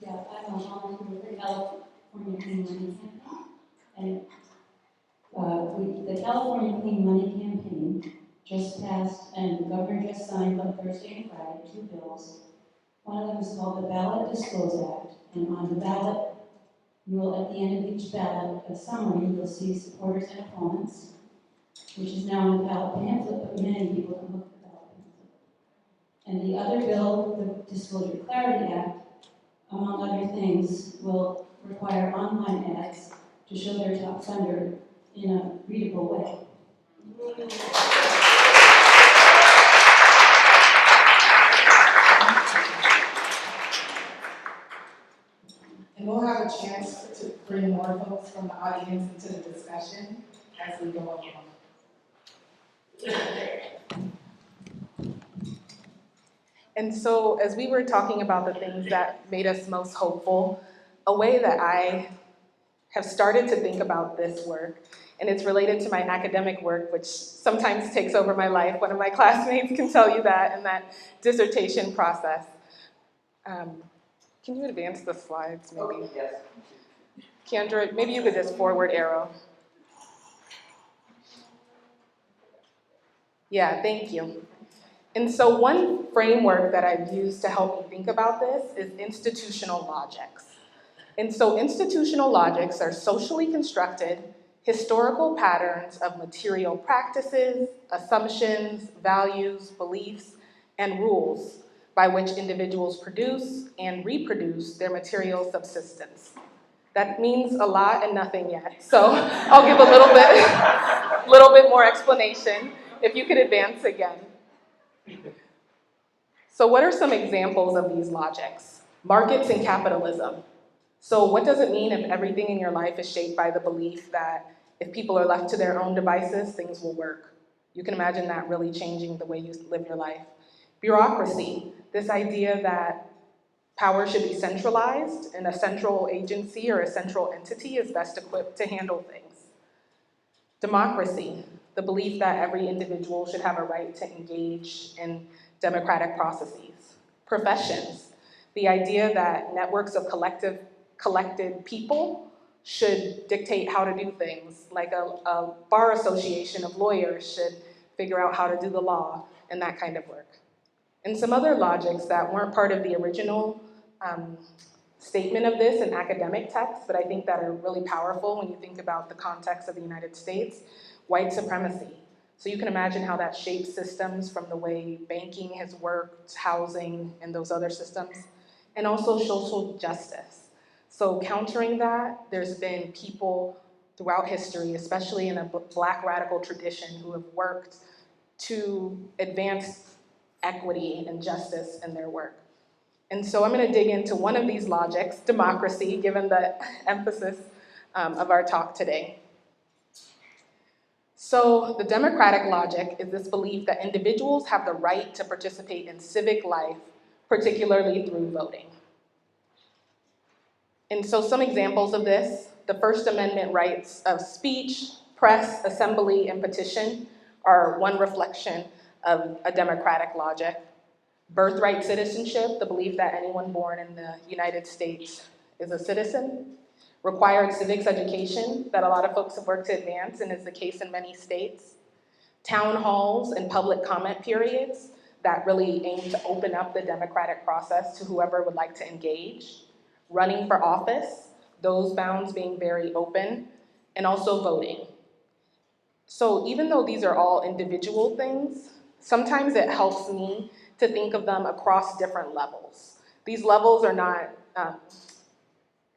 Yeah, I'm a volunteer for California Clean Money Campaign. And the California Clean Money Campaign just passed, and the governor just signed on Thursday and Friday 2 bills. One of them is called the Ballot Disclose Act. And on the ballot, you will, at the end of each ballot, a summary, you'll see supporters and opponents, which is now on the ballot pamphlet, but many people can look at the ballot pamphlet. And the other bill, the Disclosure Clarity Act, among other things, will require online ads to show their top funder in a readable way.
And we'll have a chance to bring more folks from the audience into the discussion as we go along. And so as we were talking about the things that made us most hopeful, a way that I have started to think about this work, and it's related to my academic work, which sometimes takes over my life. One of my classmates can tell you that in that dissertation process. Can you advance the slides, maybe?
Oh, yes.
Kendra, maybe you could just forward arrow. Yeah, thank you. And so one framework that I've used to help me think about this is institutional logics. And so institutional logics are socially constructed historical patterns of material practices, assumptions, values, beliefs, and rules by which individuals produce and reproduce their material subsistence. That means a lot and nothing yet. So I'll give a little bit more explanation. If you could advance again. So what are some examples of these logics? Markets and capitalism. So what does it mean if everything in your life is shaped by the belief that if people are left to their own devices, things will work? You can imagine that really changing the way you live your life. Bureaucracy, this idea that power should be centralized and a central agency or a central entity is best equipped to handle things. Democracy, the belief that every individual should have a right to engage in democratic processes. Professions, the idea that networks of collected people should dictate how to do things, like a bar association of lawyers should figure out how to do the law and that kind of work. And some other logics that weren't part of the original statement of this in academic texts, but I think that are really powerful when you think about the context of the United States. White supremacy. So you can imagine how that shapes systems from the way banking has worked, housing, and those other systems. And also social justice. So countering that, there's been people throughout history, especially in a Black radical tradition, who have worked to advance equity and justice in their work. And so I'm going to dig into one of these logics, democracy, given the emphasis of our talk today. So the democratic logic is this belief that individuals have the right to participate in civic life, particularly through voting. And so some examples of this, the First Amendment rights of speech, press, assembly, and petition are one reflection of a democratic logic. Birthright citizenship, the belief that anyone born in the United States is a citizen. Required civics education that a lot of folks have worked to advance and is the case in many states. Town halls and public comment periods that really aim to open up the democratic process to whoever would like to engage. Running for office, those bounds being very open, and also voting. So even though these are all individual things, sometimes it helps me to think of them across different levels. These levels are not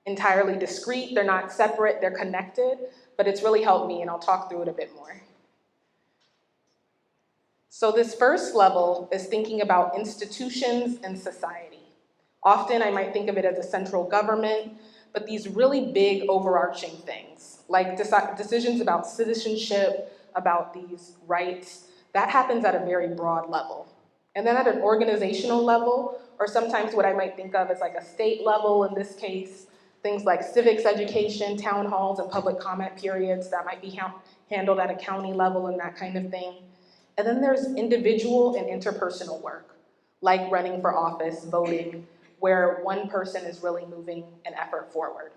entirely discrete, they're not separate, they're connected, but it's really helped me, and I'll talk through it a bit more. So this first level is thinking about institutions and society. Often I might think of it as a central government, but these really big overarching things, like decisions about citizenship, about these rights, that happens at a very broad level. And then at an organizational level, or sometimes what I might think of as like a state level in this case, things like civics education, town halls, and public comment periods that might be handled at a county level and that kind of thing. And then there's individual and interpersonal work, like running for office, voting, where one person is really moving an effort forward.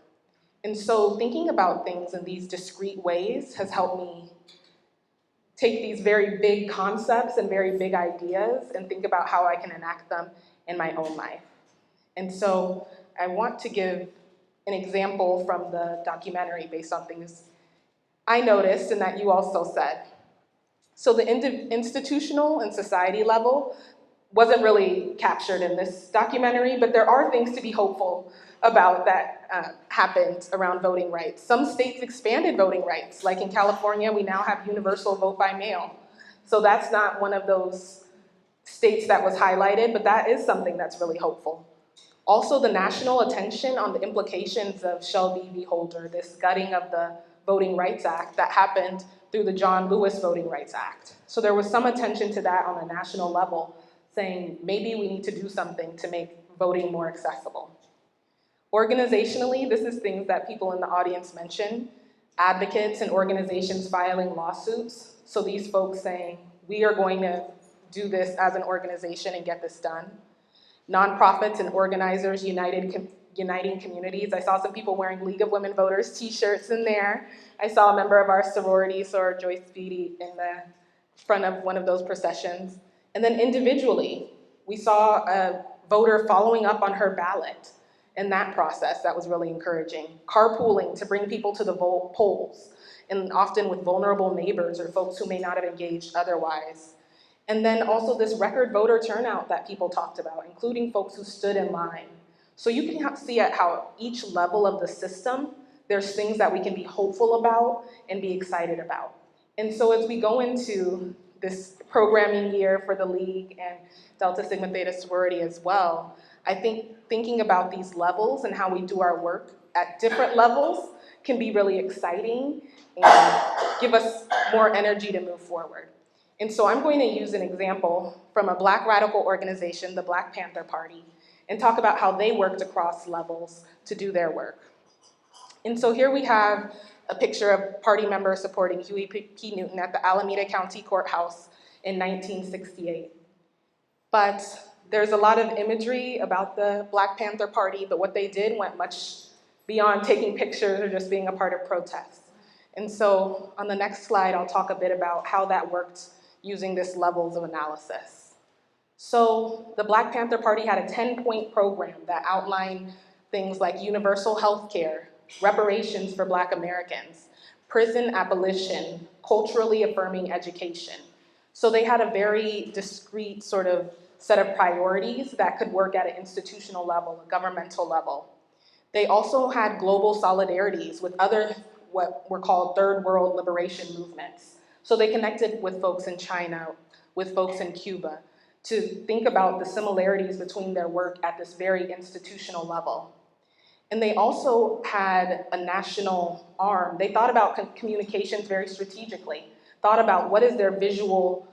And so thinking about things in these discrete ways has helped me take these very big concepts and very big ideas and think about how I can enact them in my own life. And so I want to give an example from the documentary based on things I noticed and that you also said. So the institutional and society level wasn't really captured in this documentary, but there are things to be hopeful about that happened around voting rights. Some states expanded voting rights, like in California, we now have universal vote by mail. So that's not one of those states that was highlighted, but that is something that's really hopeful. Also, the national attention on the implications of Shelby v. Holder, this gutting of the Voting Rights Act that happened through the John Lewis Voting Rights Act. So there was some attention to that on a national level, saying maybe we need to do something to make voting more accessible. Organizationally, this is things that people in the audience mentioned, advocates and organizations filing lawsuits. So these folks saying, we are going to do this as an organization and get this done. Nonprofits and organizers uniting communities. I saw some people wearing League of Women Voters t-shirts in there. I saw a member of our sorority, Soror Joyce Speedy, in the front of one of those processions. And then individually, we saw a voter following up on her ballot in that process. That was really encouraging. Carpooling to bring people to the polls, and often with vulnerable neighbors or folks who may not have engaged otherwise. And then also this record voter turnout that people talked about, including folks who stood in line. So you can see at how each level of the system, there's things that we can be hopeful about and be excited about. And so as we go into this programming year for the League and Delta Sigma Theta sorority as well, I think thinking about these levels and how we do our work at different levels can be really exciting and give us more energy to move forward. And so I'm going to use an example from a Black radical organization, the Black Panther Party, and talk about how they worked across levels to do their work. And so here we have a picture of party members supporting Huey P. Newton at the Alameda County Courthouse in 1968. But there's a lot of imagery about the Black Panther Party, but what they did went much beyond taking pictures or just being a part of protests. And so on the next slide, I'll talk a bit about how that worked using this levels of analysis. So the Black Panther Party had a 10-point program that outlined things like universal health care, reparations for Black Americans, prison abolition, culturally affirming education. So they had a very discrete sort of set of priorities that could work at an institutional level, a governmental level. They also had global solidarities with other, what were called third world liberation movements. So they connected with folks in China, with folks in Cuba, to think about the similarities between their work at this very institutional level. And they also had a national arm. They thought about communications very strategically, thought about what is their visual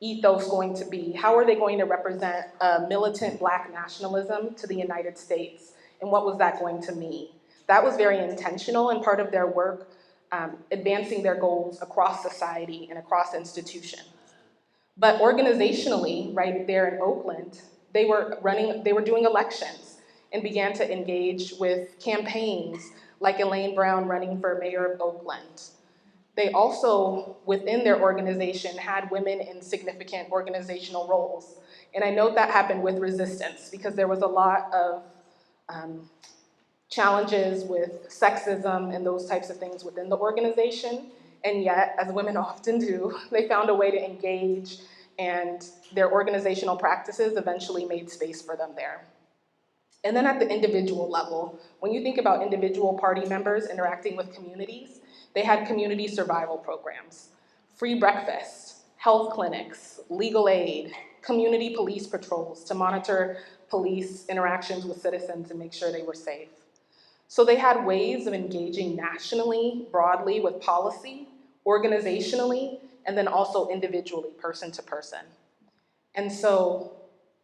ethos going to be? How are they going to represent militant Black nationalism to the United States? And what was that going to mean? That was very intentional and part of their work, advancing their goals across society and across institutions. But organizationally, right there in Oakland, they were doing elections and began to engage with campaigns like Elaine Brown running for mayor of Oakland. They also, within their organization, had women in significant organizational roles. And I note that happened with resistance because there was a lot of challenges with sexism and those types of things within the organization. And yet, as women often do, they found a way to engage, and their organizational practices eventually made space for them there. And then at the individual level, when you think about individual party members interacting with communities, they had community survival programs, free breakfast, health clinics, legal aid, community police patrols to monitor police interactions with citizens and make sure they were safe. So they had ways of engaging nationally, broadly with policy, organizationally, and then also individually, person to person. And so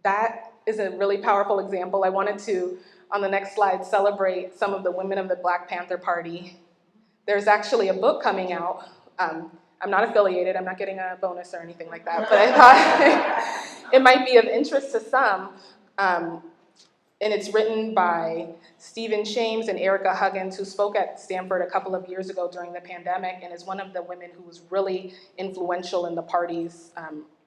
that is a really powerful example. I wanted to, on the next slide, celebrate some of the women of the Black Panther Party. There's actually a book coming out. I'm not affiliated, I'm not getting a bonus or anything like that, but I thought it might be of interest to some. And it's written by Stephen Shames and Erica Huggins, who spoke at Stanford a couple of years ago during the pandemic and is one of the women who was really influential in the party's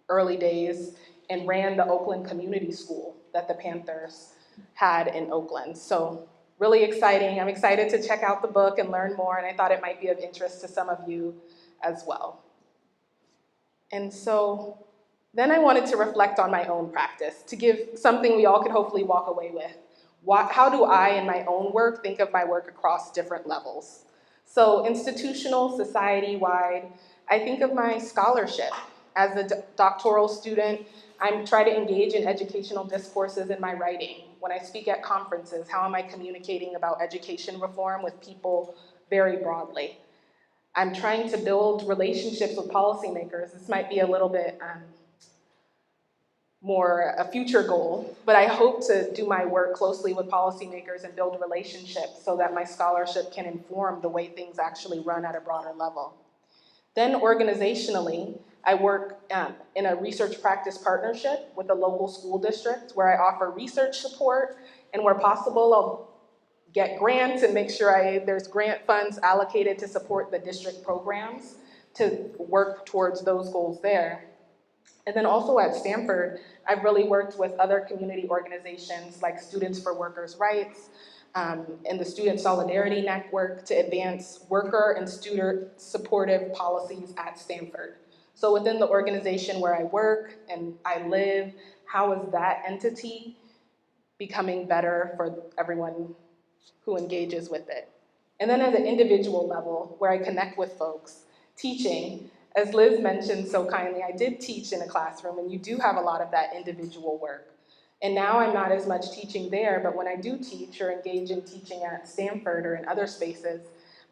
early days and ran the Oakland Community School that the Panthers had in Oakland. So really exciting. I'm excited to check out the book and learn more, and I thought it might be of interest to some of you as well. And so then I wanted to reflect on my own practice to give something we all could hopefully walk away with. How do I, in my own work, think of my work across different levels? So institutional, society-wide, I think of my scholarship. As a doctoral student, I try to engage in educational discourses in my writing. When I speak at conferences, how am I communicating about education reform with people very broadly? I'm trying to build relationships with policymakers. This might be a little bit more a future goal, but I hope to do my work closely with policymakers and build relationships so that my scholarship can inform the way things actually run at a broader level. Then organizationally, I work in a research practice partnership with a local school district where I offer research support, and where possible, I'll get grants and make sure there's grant funds allocated to support the district programs to work towards those goals there. And then also at Stanford, I've really worked with other community organizations like Students for Workers' Rights and the Student Solidarity Network to advance worker and student supportive policies at Stanford. So within the organization where I work and I live, how is that entity becoming better for everyone who engages with it? And then at an individual level, where I connect with folks, teaching, as Liz mentioned so kindly, I did teach in a classroom, and you do have a lot of that individual work. And now I'm not as much teaching there, but when I do teach or engage in teaching at Stanford or in other spaces,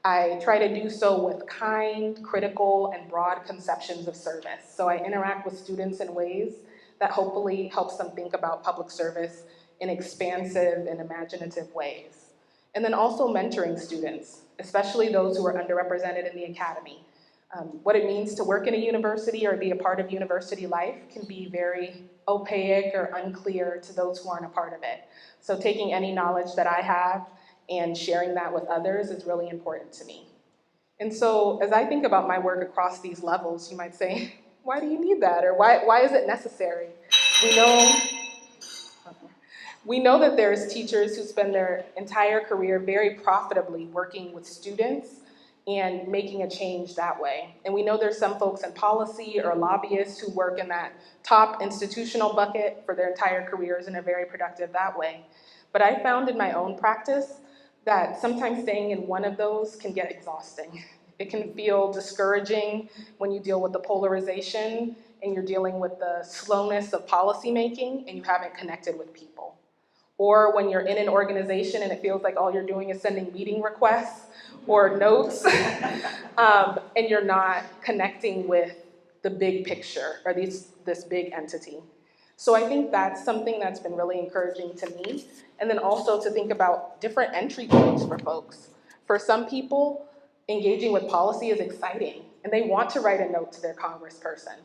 I try to do so with kind, critical, and broad conceptions of service. So I interact with students in ways that hopefully helps them think about public service in expansive and imaginative ways. And then also mentoring students, especially those who are underrepresented in the academy. What it means to work in a university or be a part of university life can be very opaque or unclear to those who aren't a part of it. So taking any knowledge that I have and sharing that with others is really important to me. And so as I think about my work across these levels, you might say, why do you need that? Or why is it necessary? We know that there's teachers who spend their entire career very profitably working with students and making a change that way. And we know there's some folks in policy or lobbyists who work in that top institutional bucket for their entire careers and are very productive that way. But I found in my own practice that sometimes staying in one of those can get exhausting. It can feel discouraging when you deal with the polarization and you're dealing with the slowness of policymaking and you haven't connected with people. Or when you're in an organization and it feels like all you're doing is sending meeting requests or notes, and you're not connecting with the big picture or this big entity. So I think that's something that's been really encouraging to me. And then also to think about different entry points for folks. For some people, engaging with policy is exciting, and they want to write a note to their congressperson.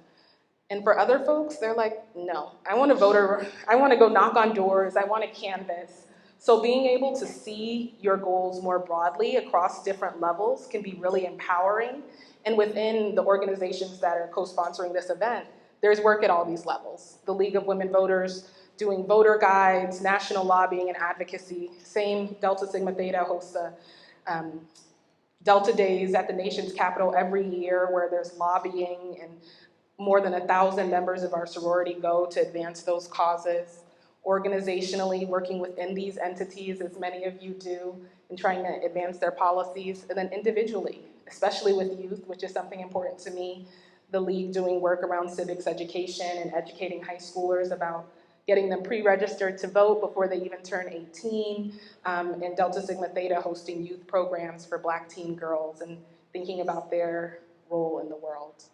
And for other folks, they're like, no, I want to go knock on doors, I want to canvass. So being able to see your goals more broadly across different levels can be really empowering. And within the organizations that are co-sponsoring this event, there's work at all these levels. The League of Women Voters doing voter guides, national lobbying and advocacy. Same Delta Sigma Theta hosts Delta Days at the nation's capital every year where there's lobbying and more than 1,000 members of our sorority go to advance those causes. Organizationally, working within these entities, as many of you do, and trying to advance their policies. And then individually, especially with youth, which is something important to me, the League doing work around civics education and educating high schoolers about getting them pre-registered to vote before they even turn 18, and Delta Sigma Theta hosting youth programs for Black teen girls and thinking about their role in the world.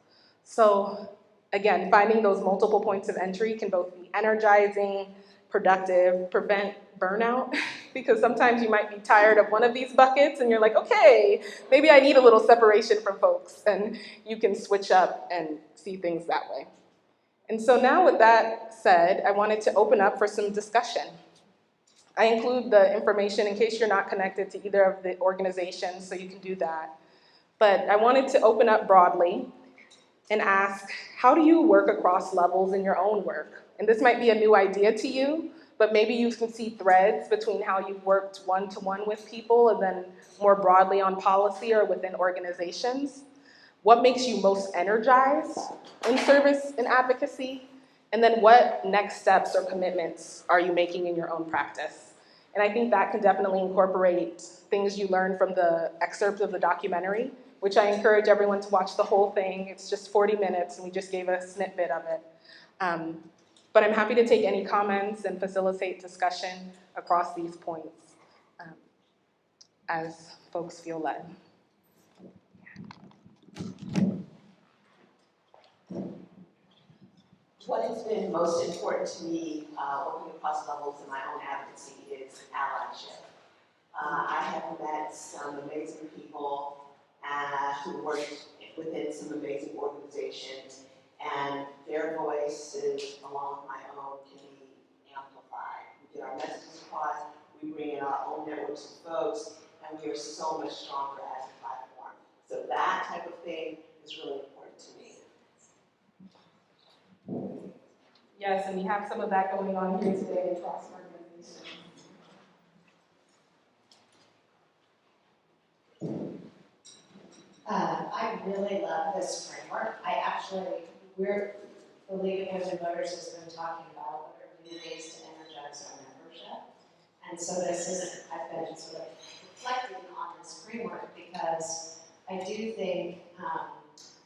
So again, finding those multiple points of entry can both be energizing, productive, prevent burnout, because sometimes you might be tired of one of these buckets and you're like, okay, maybe I need a little separation from folks, and you can switch up and see things that way. And so now with that said, I wanted to open up for some discussion. I include the information in case you're not connected to either of the organizations, so you can do that. But I wanted to open up broadly and ask, how do you work across levels in your own work? And this might be a new idea to you, but maybe you can see threads between how you've worked one-to-one with people and then more broadly on policy or within organizations. What makes you most energized in service and advocacy? And then what next steps or commitments are you making in your own practice? And I think that can definitely incorporate things you learned from the excerpts of the documentary, which I encourage everyone to watch the whole thing. It's just 40 minutes, and we just gave a snippet of it. But I'm happy to take any comments and facilitate discussion across these points as folks feel led.
What has been most important to me working across levels in my own advocacy is allyship. I have met some amazing people who work within some amazing organizations, and their voices, along with my own, can be amplified. We get our messages across, we bring in our own networks of folks, and we are so much stronger as a platform. So that type of thing is really important to me.
Yes, and we have some of that going on here today across organizations.
I really love this framework. The League of Women Voters has been talking about what are new ways to energize our membership. And so I've been sort of reflecting on this framework because I do think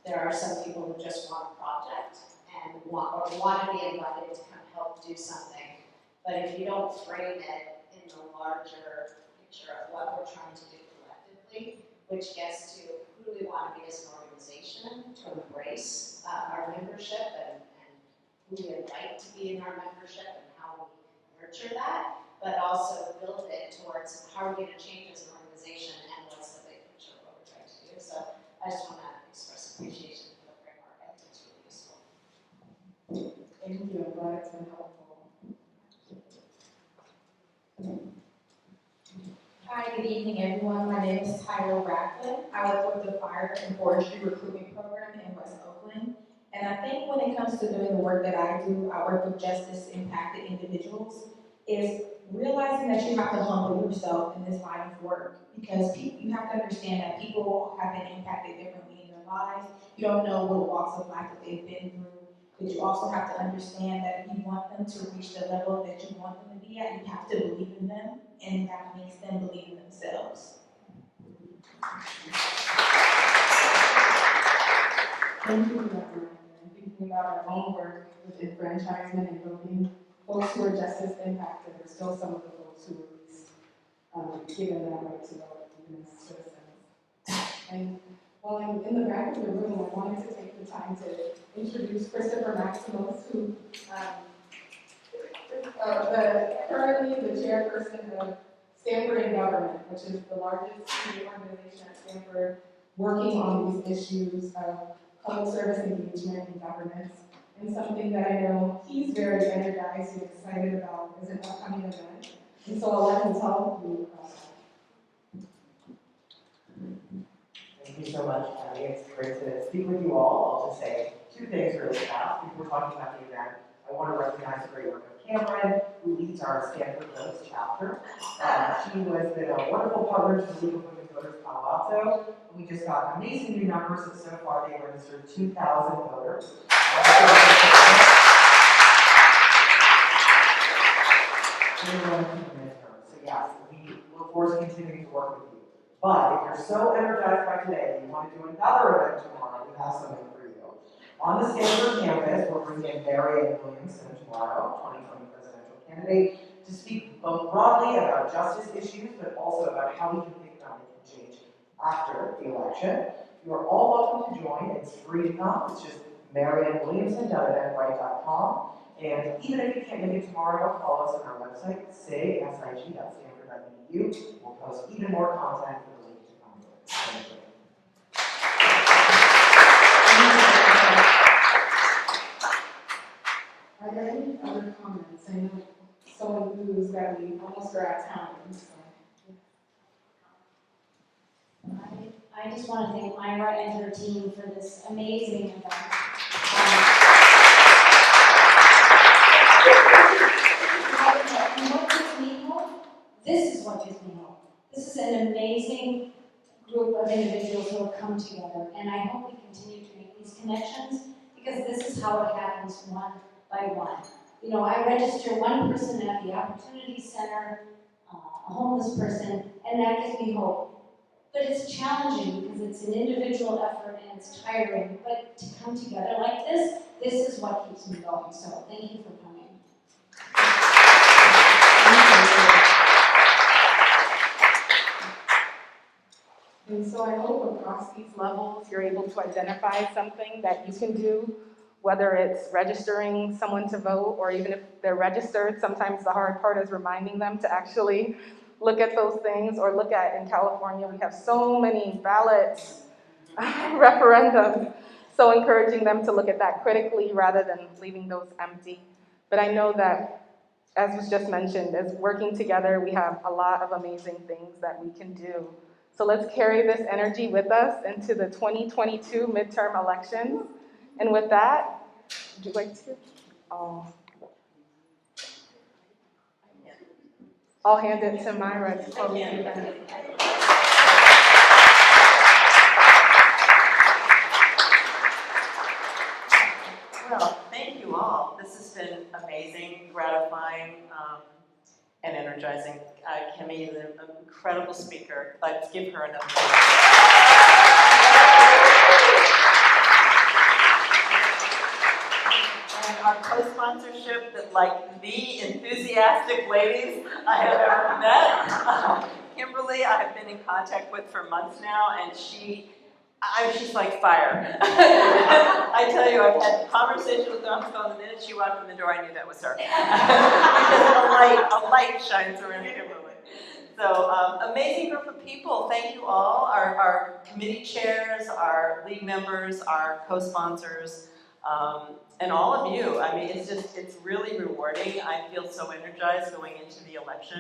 there are some people who just want a project and want to be invited to come help do something. But if you don't frame it in the larger picture of what we're trying to do collectively, which gets to who do we want to be as an organization to embrace our membership and who we invite to be in our membership and how we nurture that, but also build it towards how are we going to change as an organization and what's the big picture of what we're trying to do. So I just want to express appreciation for the framework. I think it's really useful.
Thank you. I'm glad it's been helpful.
Hi, good evening, everyone. My name is Tyler Radcliffe. I work with the Fire and Forestry Recruitment Program in West Oakland. And I think when it comes to doing the work that I do, I work with justice-impacted individuals, is realizing that you have to humble yourself in this line of work, because you have to understand that people have been impacted differently in their lives. You don't know what walks of life that they've been through, but you also have to understand that if you want them to reach the level that you want them to be at, you have to believe in them, and that makes them believe in themselves.
Thank you for that, Miranda. And thinking about our own work with enfranchisement and voting, folks who are justice impacted are still some of the folks who were least given that right to vote, even as citizens. And while I'm in the back of the room, I wanted to take the time to introduce Christopher Maximus, who is currently the chairperson of Stanford in Government, which is the largest student organization at Stanford working on these issues of public service engagement in governance. And something that I know he's very energized and excited about is an upcoming event. And so I'll let him tell you about that.
Thank you so much, Kemi. It's great to speak with you all. I'll just say two things really fast before talking about the event. I want to recognize the great work of Cameron, who leads our Stanford Votes chapter. She has been a wonderful partner to the League of Women Voters Palo Alto. We just got amazing new numbers, and so far they registered 2,000 voters. So yes, we look forward to continuing to work with you. But if you're so energized by today and you want to do another event tomorrow, we have something for you. On the Stanford campus, we're bringing in Marianne Williamson tomorrow, 2020 presidential candidate, to speak both broadly about justice issues, but also about how we can think about it and change after the election. You are all welcome to join. It's free to come. It's just mariannewilliamson.eventbrite.com. And even if you can't make it tomorrow, follow us on our website, sig.stanford.edu. We'll post even more content for the week to come. Thank you.
Are there any other comments? I know so enthused that we almost are at time. So.
I just want to thank Myra and her team for this amazing event. And what gives me hope? This is what gives me hope. This is an amazing group of individuals who have come together, and I hope we continue to make these connections, because this is how it happens one by one. You know, I register one person at the Opportunity Center, a homeless person, and that gives me hope. But it's challenging because it's an individual effort and it's tiring, but to come together like this is what keeps me going. So thank you for coming.
And so I hope across these levels you're able to identify something that you can do, whether it's registering someone to vote, or even if they're registered, sometimes the hard part is reminding them to actually look at those things, or look at, in California, we have so many ballots, referendums, so encouraging them to look at that critically rather than leaving those empty. But I know that, as was just mentioned, as working together, we have a lot of amazing things that we can do. So let's carry this energy with us into the 2022 midterm elections. And with that, would you like to? I'll hand it to Myra to close the event.
Well, thank you all. This has been amazing, gratifying, and energizing. Kemi is an incredible speaker. Let's give her another and our co-sponsorship, that like the enthusiastic ladies I have ever met. Kimberly, I have been in contact with for months now, and she's like fire. I tell you, I've had a conversation with her on the phone. The minute she walked in the door, I knew that was her. Because a light shines around Kimberly. So amazing group of people. Thank you all, our committee chairs, our league members, our co-sponsors, and all of you. I mean, it's really rewarding. I feel so energized going into the election.